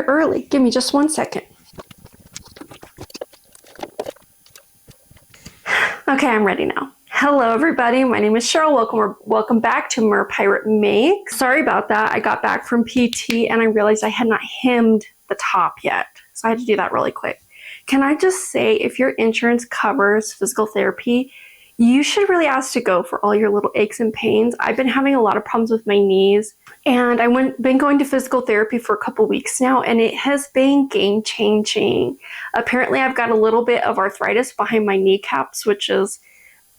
early. Give me just 1 second. Okay, I'm ready now. Hello everybody, my name is Cheryl. Welcome back to Mer Pirate Make. Sorry about that. I got back from PT and I realized I had not hemmed the top yet. So I had to do that really quick. Can I just say, if your insurance covers physical therapy, you should really ask to go for all your little aches and pains. I've been having a lot of problems with my knees, and I've been going to physical therapy for a couple weeks now, and it has been game changing. Apparently I've got a little bit of arthritis behind my kneecaps, which is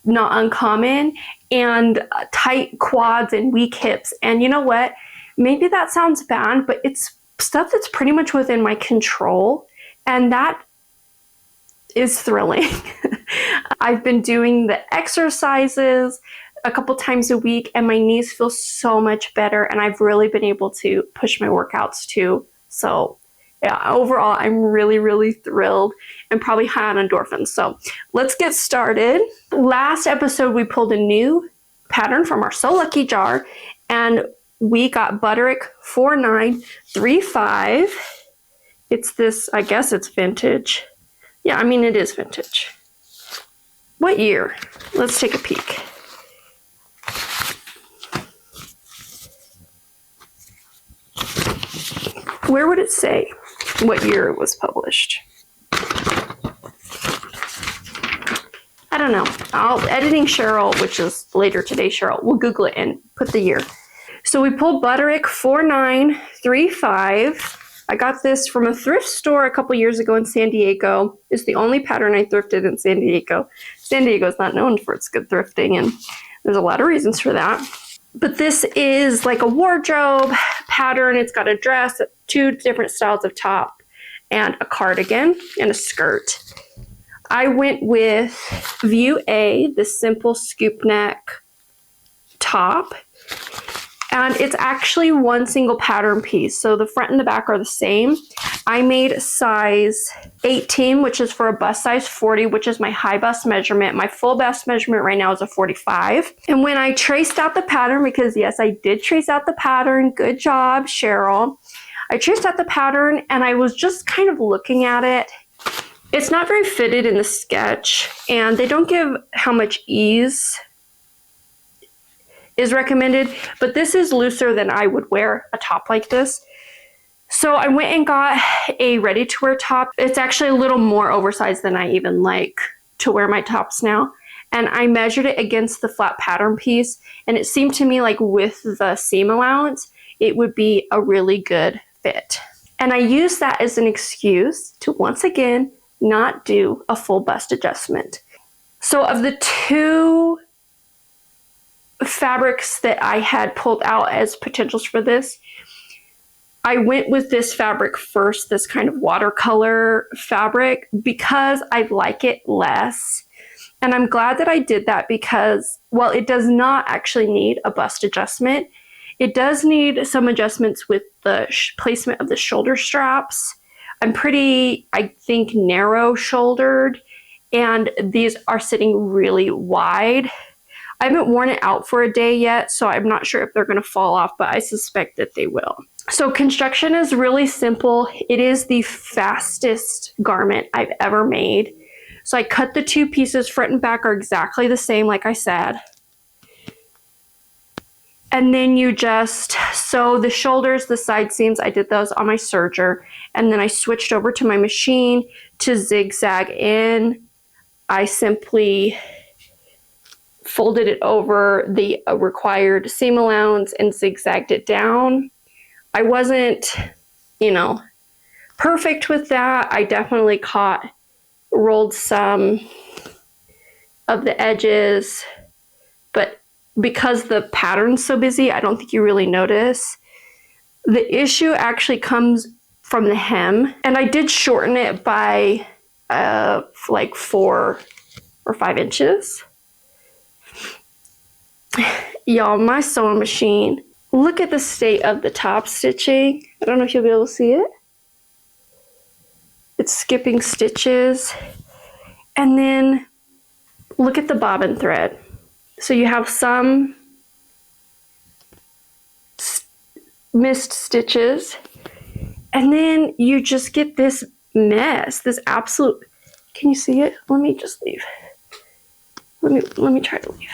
not uncommon, and tight quads and weak hips. And you know what? Maybe that sounds bad, but it's stuff that's pretty much within my control, and that is thrilling. I've been doing the exercises a couple times a week, and my knees feel so much better, and I've really been able to push my workouts too. So yeah, overall, I'm really, really thrilled and probably high on endorphins. So let's get started. Last episode, we pulled a new pattern from our So Lucky jar, and we got Butterick 4935. It's this, I guess it's vintage. Yeah, I mean, it is vintage. What year? Let's take a peek. Where would it say what year it was published? I don't know. Editing Cheryl, which is later today, Cheryl, we'll Google it and put the year. So we pulled Butterick 4935. I got this from a thrift store a couple years ago in San Diego. It's the only pattern I thrifted in San Diego. San Diego is not known for its good thrifting, and there's a lot of reasons for that. But this is like a wardrobe pattern. It's got a dress, 2 different styles of top, and a cardigan and a skirt. I went with View A, the simple scoop neck top. And it's actually one single pattern piece. So the front and the back are the same. I made size 18, which is for a bust size 40, which is my high bust measurement. My full bust measurement right now is a 45. And when I traced out the pattern, because yes, I did trace out the pattern. Good job, Cheryl. I traced out the pattern and I was just kind of looking at it. It's not very fitted in the sketch, and they don't give how much ease is recommended, but this is looser than I would wear a top like this. So I went and got a ready-to-wear top. It's actually a little more oversized than I even like to wear my tops now. And I measured it against the flat pattern piece, and it seemed to me like with the seam allowance, it would be a really good fit. And I used that as an excuse to once again not do a full bust adjustment. So of the 2 fabrics that I had pulled out as potentials for this, I went with this fabric first, this kind of watercolor fabric, because I like it less. And I'm glad that I did that because, while it does not actually need a bust adjustment, it does need some adjustments with the placement of the shoulder straps. I'm pretty, I think, narrow shouldered, and these are sitting really wide. I haven't worn it out for a day yet, so I'm not sure if they're going to fall off, but I suspect that they will. So construction is really simple. It is the fastest garment I've ever made. So I cut the 2 pieces, front and back are exactly the same, like I said. And then you just sew the shoulders, the side seams. I did those on my serger. And then I switched over to my machine to zigzag in. I simply folded it over the required seam allowance and zigzagged it down. I wasn't, perfect with that. I definitely rolled some of the edges, but because the pattern's so busy, I don't think you really notice. The issue actually comes from the hem, and I did shorten it by like 4 or 5 inches. Y'all, my sewing machine, look at the state of the top stitching. I don't know if you'll be able to see it. It's skipping stitches. And then look at the bobbin thread. So you have some missed stitches, And then you just get this mess, this absolute, can you see it? Let me just leave. Let me try to leave.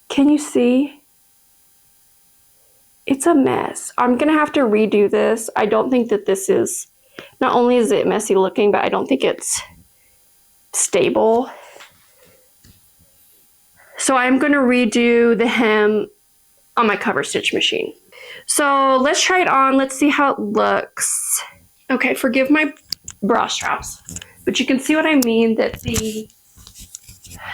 Can you see? It's a mess. I'm gonna have to redo this. I don't think that this is, not only is it messy looking, but I don't think it's stable. So I'm gonna redo the hem on my cover stitch machine. So let's try it on. Let's see how it looks. Okay, forgive my bra straps, but you can see what I mean, that the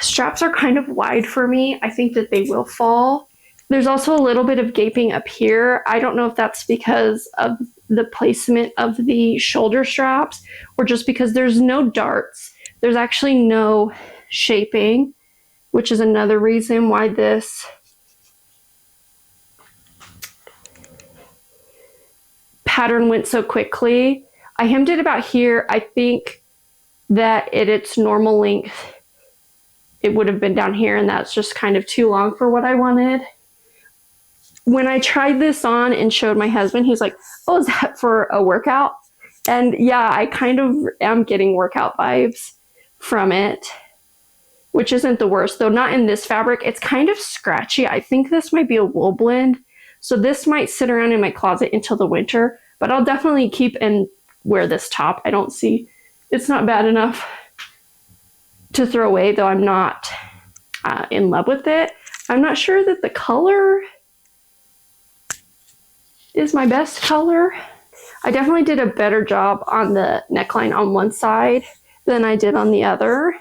straps are kind of wide for me. I think that they will fall. There's also a little bit of gaping up here. I don't know if that's because of the placement of the shoulder straps or just because there's no darts. There's actually no shaping, which is another reason why this pattern went so quickly. I hemmed it about here. I think that at its normal length, it would have been down here, and that's just kind of too long for what I wanted. When I tried this on and showed my husband, he's like, oh, is that for a workout? And yeah, I kind of am getting workout vibes from it, which isn't the worst, though not in this fabric. It's kind of scratchy. I think this might be a wool blend. So this might sit around in my closet until the winter, but I'll definitely keep and wear this top. I don't see, it's not bad enough to throw away, though I'm not in love with it. I'm not sure that the color is my best color. I definitely did a better job on the neckline on one side than I did on the other.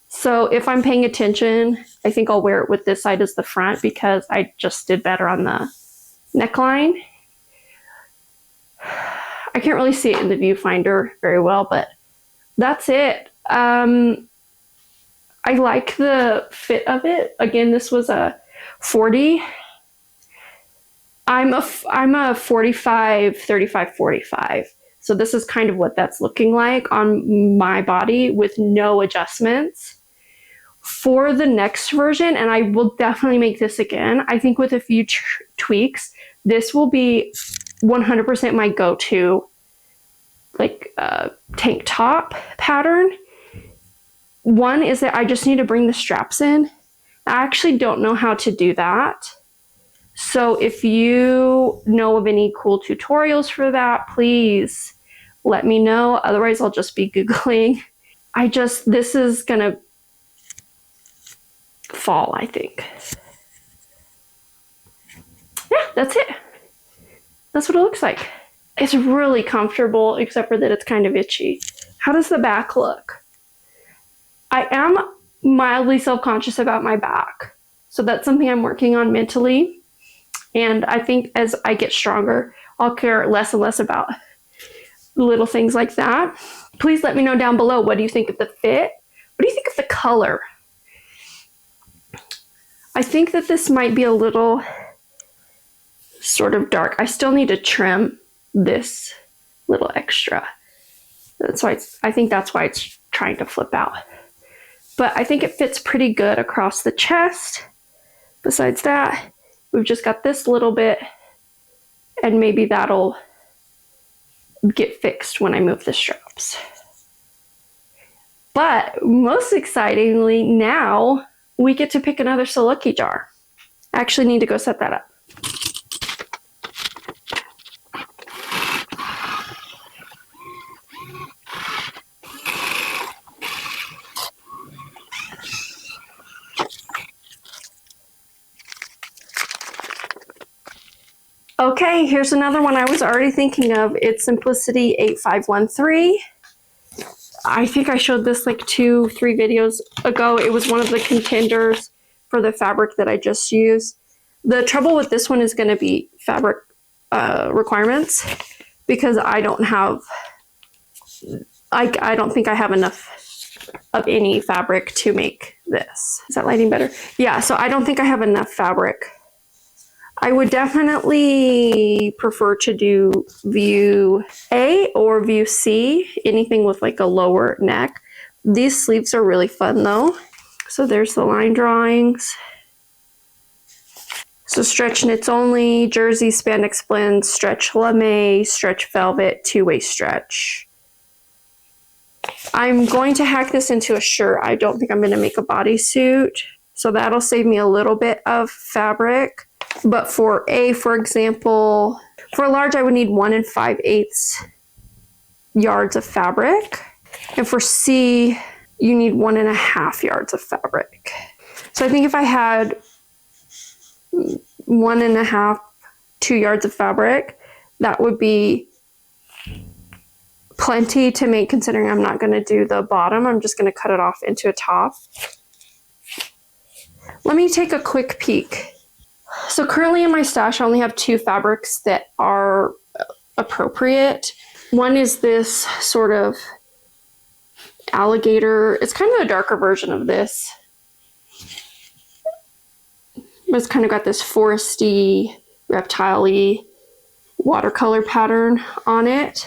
So if I'm paying attention, I think I'll wear it with this side as the front because I just did better on the neckline. I can't really see it in the viewfinder very well, but that's it. I like the fit of it. Again, this was a 40. I'm a 45, 35, 45. So this is kind of what that's looking like on my body with no adjustments. For the next version, and I will definitely make this again, I think with a few tweaks, this will be 100% my go-to like tank top pattern. One is that I just need to bring the straps in. I actually don't know how to do that. So if you know of any cool tutorials for that, please let me know. Otherwise, I'll just be Googling. This is gonna fall, I think. Yeah, that's it. That's what it looks like. It's really comfortable, except for that it's kind of itchy. How does the back look? I am mildly self-conscious about my back. So that's something I'm working on mentally. And I think as I get stronger, I'll care less and less about little things like that. Please let me know down below, what do you think of the fit? What do you think of the color? I think that this might be a little sort of dark. I still need to trim this little extra. That's why I think that's why it's trying to flip out. But I think it fits pretty good across the chest. Besides that, we've just got this little bit, and maybe that'll get fixed when I move the straps. But most excitingly, now we get to pick another Lucky jar. I actually need to go set that up. Okay, here's another one I was already thinking of. It's Simplicity 8513. I think I showed this like 2-3 videos ago. It was one of the contenders for the fabric that I just used. The trouble with this one is going to be fabric requirements, because I don't think I have enough of any fabric to make this. Is that lighting better? Yeah, so I don't think I have enough fabric. I would definitely prefer to do view A or view C, anything with like a lower neck. These sleeves are really fun though. So there's the line drawings. So stretch knits only, jersey, spandex blend, stretch lame, stretch velvet, two-way stretch. I'm going to hack this into a shirt. I don't think I'm going to make a bodysuit. So that'll save me a little bit of fabric. But for example, for a large, I would need 1 5/8 yards of fabric. And for C, you need 1.5 yards of fabric. So I think if I had 1.5, 2 yards of fabric, that would be plenty to make, considering I'm not going to do the bottom. I'm just going to cut it off into a top. Let me take a quick peek. So currently in my stash, I only have 2 fabrics that are appropriate. One is this sort of alligator. It's kind of a darker version of this. It's kind of got this foresty, reptile-y watercolor pattern on it.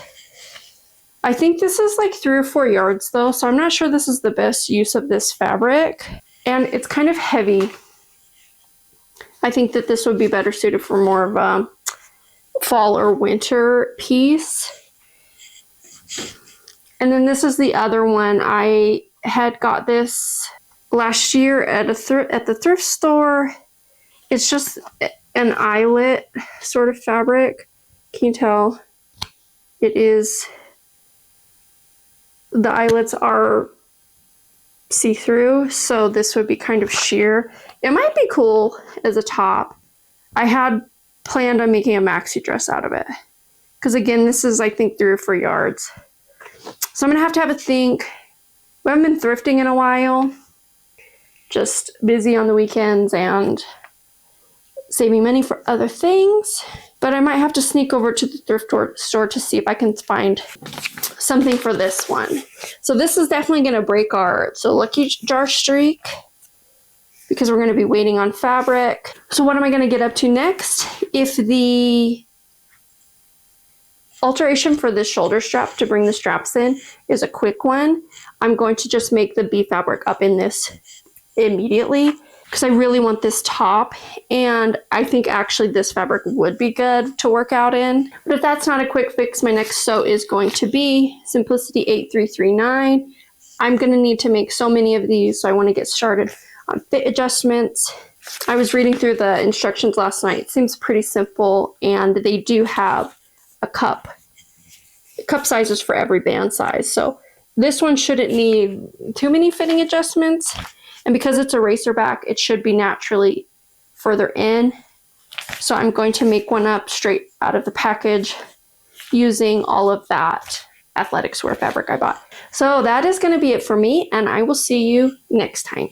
I think this is like 3 or 4 yards though, so I'm not sure this is the best use of this fabric. And it's kind of heavy. I think that this would be better suited for more of a fall or winter piece. And then this is the other one. I had got this last year at the thrift store. It's just an eyelet sort of fabric. Can you tell? It is, the eyelets are see-through, so this would be kind of sheer. It might be cool as a top. I had planned on making a maxi dress out of it. Because again, this is I think 3 or 4 yards. So I'm going to have a think. We haven't been thrifting in a while. Just busy on the weekends and saving money for other things. But I might have to sneak over to the thrift store to see if I can find something for this one. So this is definitely going to break our lucky jar streak because we're going to be waiting on fabric. So what am I going to get up to next? If the alteration for this shoulder strap to bring the straps in is a quick one, I'm going to just make the B fabric up in this immediately because I really want this top, and I think actually this fabric would be good to work out in. But if that's not a quick fix, my next sew is going to be Simplicity 8339. I'm going to need to make so many of these, so I want to get started on fit adjustments. I was reading through the instructions last night. It seems pretty simple, and they do have a cup sizes for every band size. So this one shouldn't need too many fitting adjustments. And because it's a racer back, it should be naturally further in. So I'm going to make one up straight out of the package using all of that athletic wear fabric I bought. So that is going to be it for me, and I will see you next time.